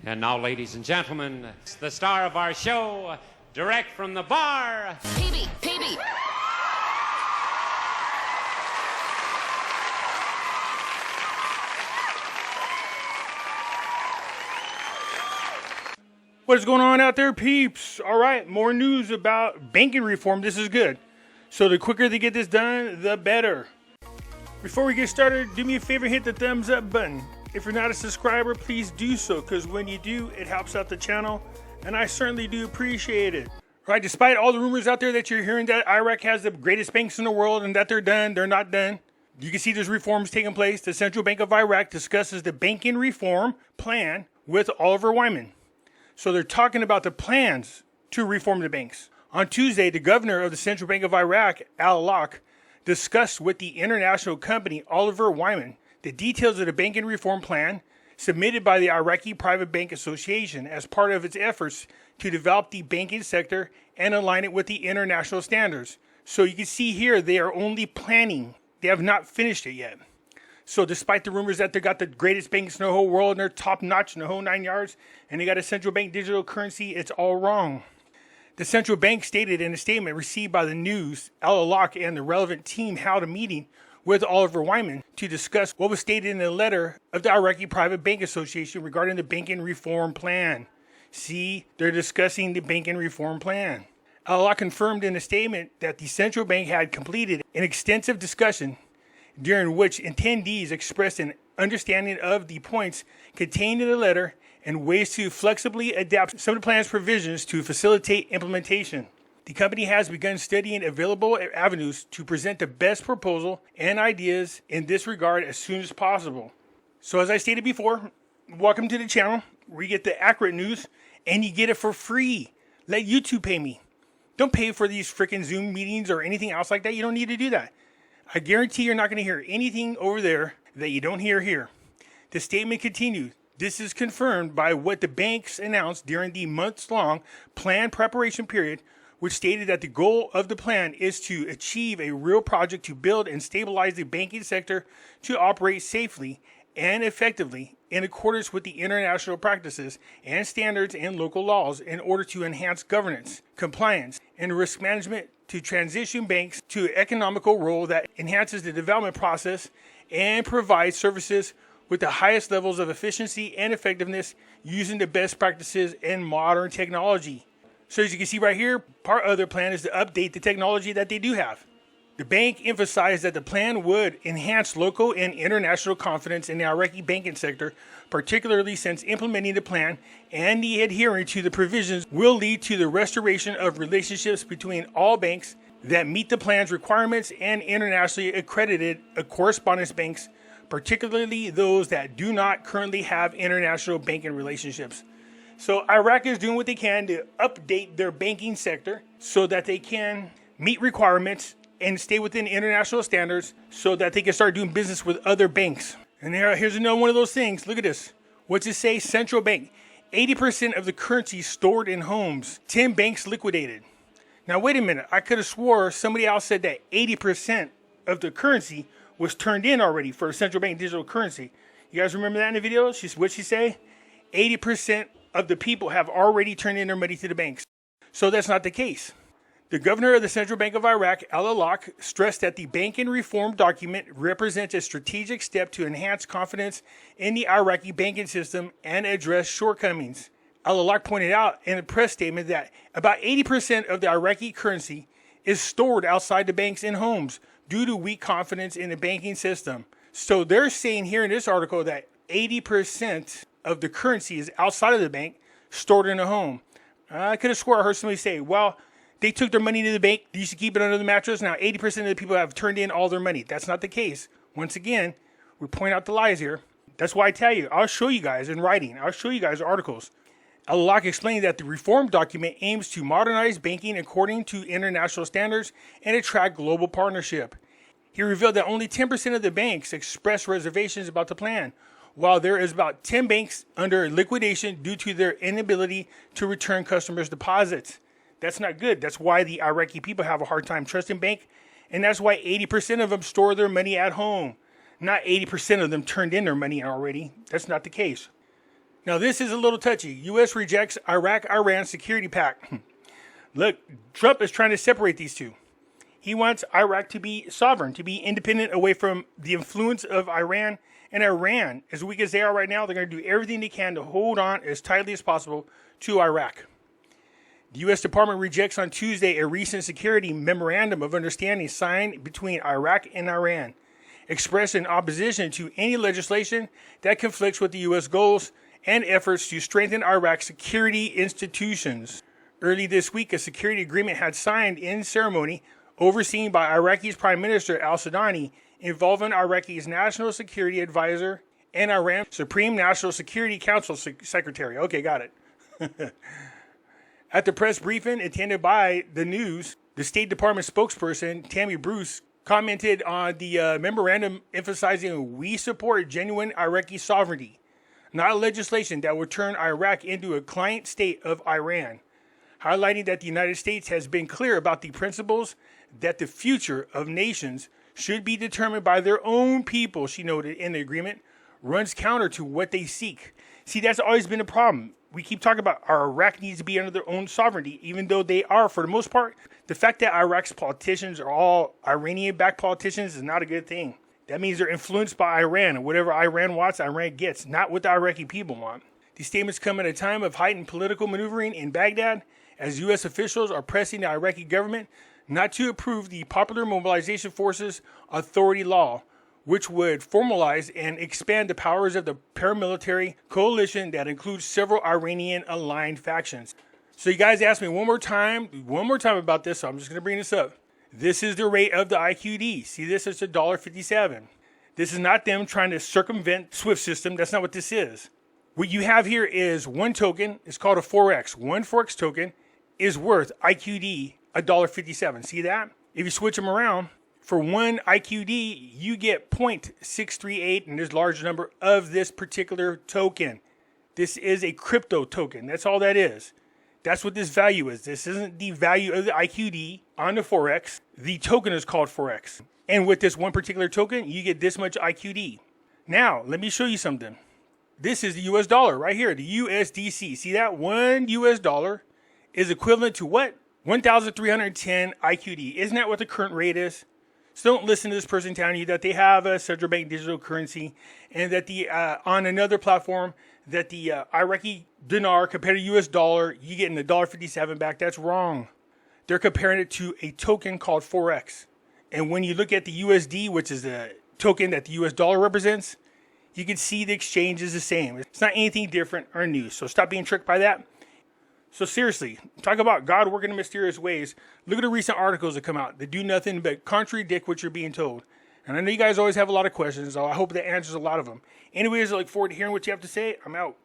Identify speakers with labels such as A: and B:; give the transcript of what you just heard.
A: And now, ladies and gentlemen, the star of our show, direct from the bar,
B: PB.
C: What's going on out there, peeps? All right, more news about banking reform. This is good. So the quicker they get this done, the better. Before we get started, do me a favor, hit the thumbs up button. If you're not a subscriber, please do so, because when you do, it helps out the channel, and I certainly do appreciate it. Right, despite all the rumors out there that you're hearing that Iraq has the greatest banks in the world and that they're done, they're not done. You can see there's reforms taking place. The Central Bank of Iraq discusses the banking reform plan with Oliver Wyman. So they're talking about the plans to reform the banks. On Tuesday, the governor of the Central Bank of Iraq, Al-Awlaq, discussed with the international company Oliver Wyman the details of the banking reform plan submitted by the Iraqi Private Bank Association as part of its efforts to develop the banking sector and align it with the international standards. So you can see here they are only planning. They have not finished it yet. So despite the rumors that they got the greatest banks in the whole world and they're top notch in the whole 9 yards and they got a central bank digital currency, it's all wrong. The central bank stated in a statement received by the news, Al-Awlaq and the relevant team held a meeting with Oliver Wyman to discuss what was stated in the letter of the Iraqi Private Bank Association regarding the banking reform plan. See, they're discussing the banking reform plan. Al-Awlaq confirmed in a statement that the central bank had completed an extensive discussion during which attendees expressed an understanding of the points contained in the letter and ways to flexibly adapt some of the plan's provisions to facilitate implementation. The company has begun studying available avenues to present the best proposal and ideas in this regard as soon as possible. So as I stated before, welcome to the channel where you get the accurate news and you get it for free. Let YouTube pay me. Don't pay for these freaking Zoom meetings or anything else like that. You don't need to do that. I guarantee you're not going to hear anything over there that you don't hear here. The statement continued. This is confirmed by what the banks announced during the months-long plan preparation period, which stated that the goal of the plan is to achieve a real project to build and stabilize the banking sector to operate safely and effectively in accordance with the international practices and standards and local laws in order to enhance governance, compliance, and risk management to transition banks to an economical role that enhances the development process and provides services with the highest levels of efficiency and effectiveness using the best practices and modern technology. So as you can see right here, part of their plan is to update the technology that they do have. The bank emphasized that the plan would enhance local and international confidence in the Iraqi banking sector, particularly since implementing the plan and the adhering to the provisions will lead to the restoration of relationships between all banks that meet the plan's requirements and internationally accredited correspondence banks, particularly those that do not currently have international banking relationships. So Iraq is doing what they can to update their banking sector so that they can meet requirements and stay within international standards so that they can start doing business with other banks. And here's another one of those things. Look at this. What's it say? Central bank. 80% of the currency stored in homes. 10 banks liquidated. Now, wait a minute. I could have swore somebody else said that 80% of the currency was turned in already for central bank digital currency. You guys remember that in the video? What'd she say? 80% of the people have already turned in their money to the banks. So that's not the case. The governor of the Central Bank of Iraq, Al-Awlaq, stressed that the banking reform document represents a strategic step to enhance confidence in the Iraqi banking system and address shortcomings. Al-Awlaq pointed out in a press statement that about 80% of the Iraqi currency is stored outside the banks in homes due to weak confidence in the banking system. So they're saying here in this article that 80% of the currency is outside of the bank, stored in a home. I could have swore I heard somebody say, well, they took their money to the bank, they used to keep it under the mattress, now 80% of the people have turned in all their money. That's not the case. Once again, we point out the lies here. That's why I tell you, I'll show you guys in writing. I'll show you guys articles. Al-Awlaq explained that the reform document aims to modernize banking according to international standards and attract global partnership. He revealed that only 10% of the banks expressed reservations about the plan, while there is about 10 banks under liquidation due to their inability to return customers' deposits. That's not good. That's why the Iraqi people have a hard time trusting bank, and that's why 80% of them store their money at home. Not 80% of them turned in their money already. That's not the case. Now, this is a little touchy. U.S. rejects Iraq-Iran security pact. Look, Trump is trying to separate these two. He wants Iraq to be sovereign, to be independent away from the influence of Iran. And Iran, as weak as they are right now, they're going to do everything they can to hold on as tightly as possible to Iraq. The U.S. Department rejects on Tuesday a recent security memorandum of understanding signed between Iraq and Iran, expressing opposition to any legislation that conflicts with the U.S. goals and efforts to strengthen Iraq's security institutions. Early this week, a security agreement had signed in ceremony overseen by Iraqi's Prime Minister al-Sudani, involving Iraqi's National Security Advisor and Iran's Supreme National Security Council Secretary. Okay, got it. At the press briefing attended by the news, the State Department spokesperson, Tammy Bruce, commented on the memorandum emphasizing we support genuine Iraqi sovereignty, not legislation that would turn Iraq into a client state of Iran, highlighting that the United States has been clear about the principles that the future of nations should be determined by their own people, she noted in the agreement, runs counter to what they seek. See, that's always been a problem. We keep talking about Iraq needs to be under their own sovereignty, even though they are, for the most part. The fact that Iraq's politicians are all Iranian-backed politicians is not a good thing. That means they're influenced by Iran, and whatever Iran wants, Iran gets, not what the Iraqi people want. These statements come at a time of heightened political maneuvering in Baghdad, as U.S. officials are pressing the Iraqi government not to approve the Popular Mobilization Forces Authority Law, which would formalize and expand the powers of the paramilitary coalition that includes several Iranian-aligned factions. So you guys asked me one more time about this, so I'm just going to bring this up. This is the rate of the IQD. See, this is $1.57. This is not them trying to circumvent SWIFT system. That's not what this is. What you have here is one token. It's called a Forex. One Forex token is worth IQD $1.57. See that? If you switch them around, for one IQD, you get 0.638 in this large number of this particular token. This is a crypto token. That's all that is. That's what this value is. This isn't the value of the IQD on the Forex. The token is called Forex. And with this one particular token, you get this much IQD. Now, let me show you something. This is the US dollar right here, the USDC. See that? $1 US is equivalent to what? 1,310 IQD. Isn't that what the current rate is? So don't listen to this person telling you that they have a central bank digital currency and that the on another platform that the Iraqi Dinar compared to US dollar, you get an $1.57 back. That's wrong. They're comparing it to a token called Forex. And when you look at the USD, which is the token that the US dollar represents, you can see the exchange is the same. It's not anything different or new. So stop being tricked by that. So seriously, talk about God working in mysterious ways. Look at the recent articles that come out that do nothing but contradict what you're being told. And I know you guys always have a lot of questions, so I hope that answers a lot of them. Anyways, I look forward to hearing what you have to say. I'm out.